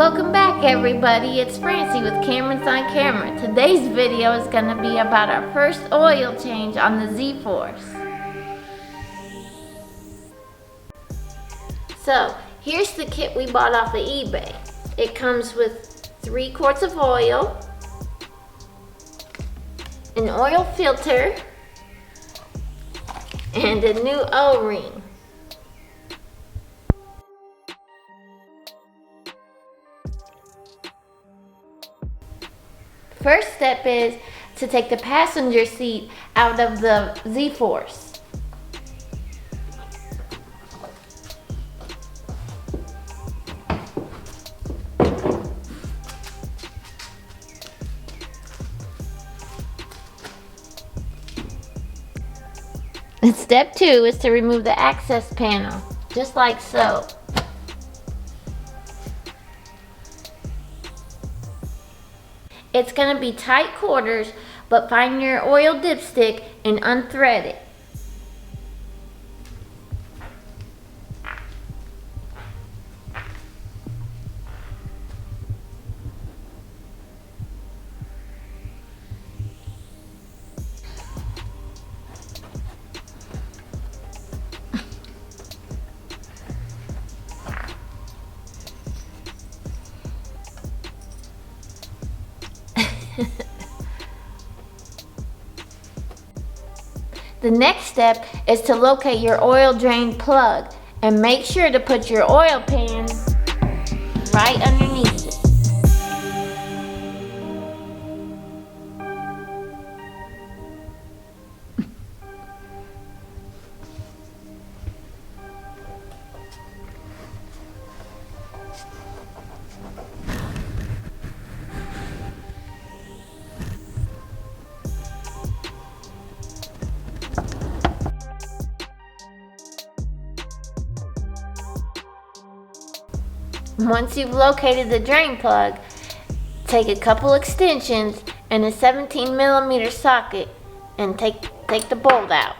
Welcome back everybody, it's Francie with Cameras on Camera. Today's video is going to be about our first oil change on the zforce. So, here's the kit we bought off of eBay. It comes with 3 quarts of oil, an oil filter, and a new O-ring. First step is to take the passenger seat out of the zforce. And step 2 is to remove the access panel, just like so. It's going to be tight quarters, but find your oil dipstick and unthread it. The next step is to locate your oil drain plug and make sure to put your oil pan right underneath it. Once you've located the drain plug, take a couple extensions and a 17mm socket and take the bolt out.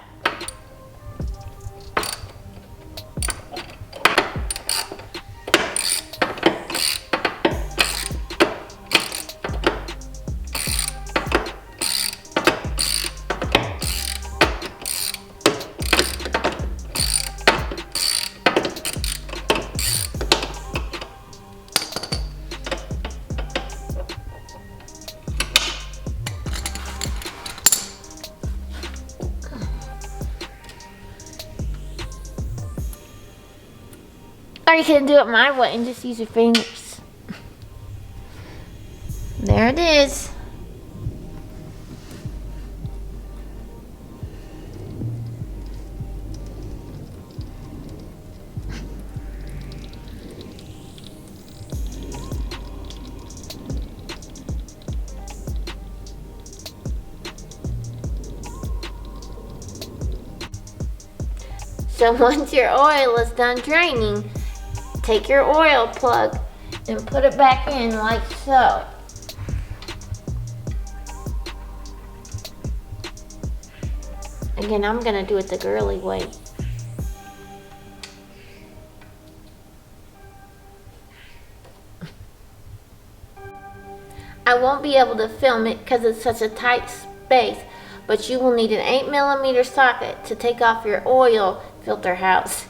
Or you can do it my way and just use your fingers. There it is. So once your oil is done draining, take your oil plug and put it back in like so. Again, I'm gonna do it the girly way. I won't be able to film it because it's such a tight space, but you will need an 8mm socket to take off your oil filter house.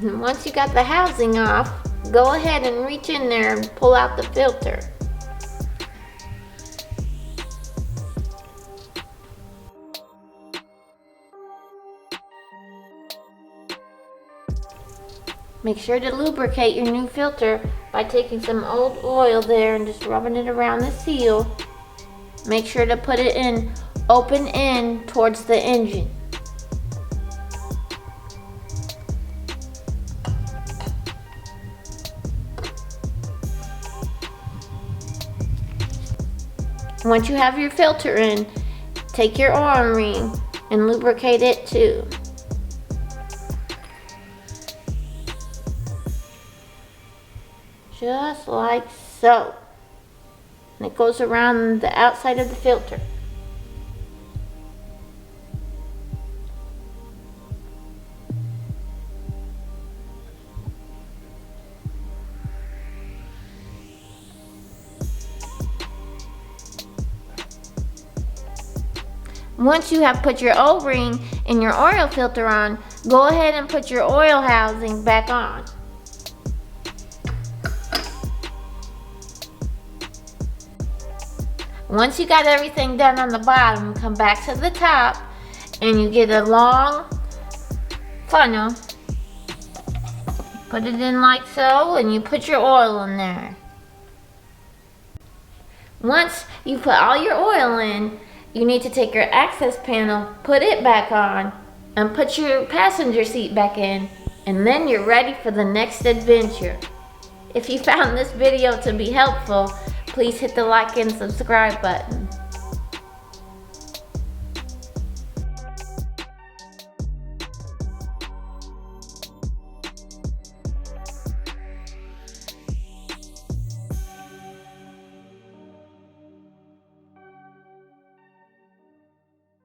And once you got the housing off, go ahead and reach in there and pull out the filter. Make sure to lubricate your new filter by taking some old oil there and just rubbing it around the seal. Make sure to put it in open end towards the engine. Once you have your filter in, take your arm ring and lubricate it too. Just like so. And it goes around the outside of the filter. Once you have put your O-ring and your oil filter on, go ahead and put your oil housing back on. Once you got everything done on the bottom, come back to the top and you get a long funnel. Put it in like so and you put your oil in there. Once you put all your oil in, you need to take your access panel, put it back on, and put your passenger seat back in, and then you're ready for the next adventure. If you found this video to be helpful, please hit the like and subscribe button.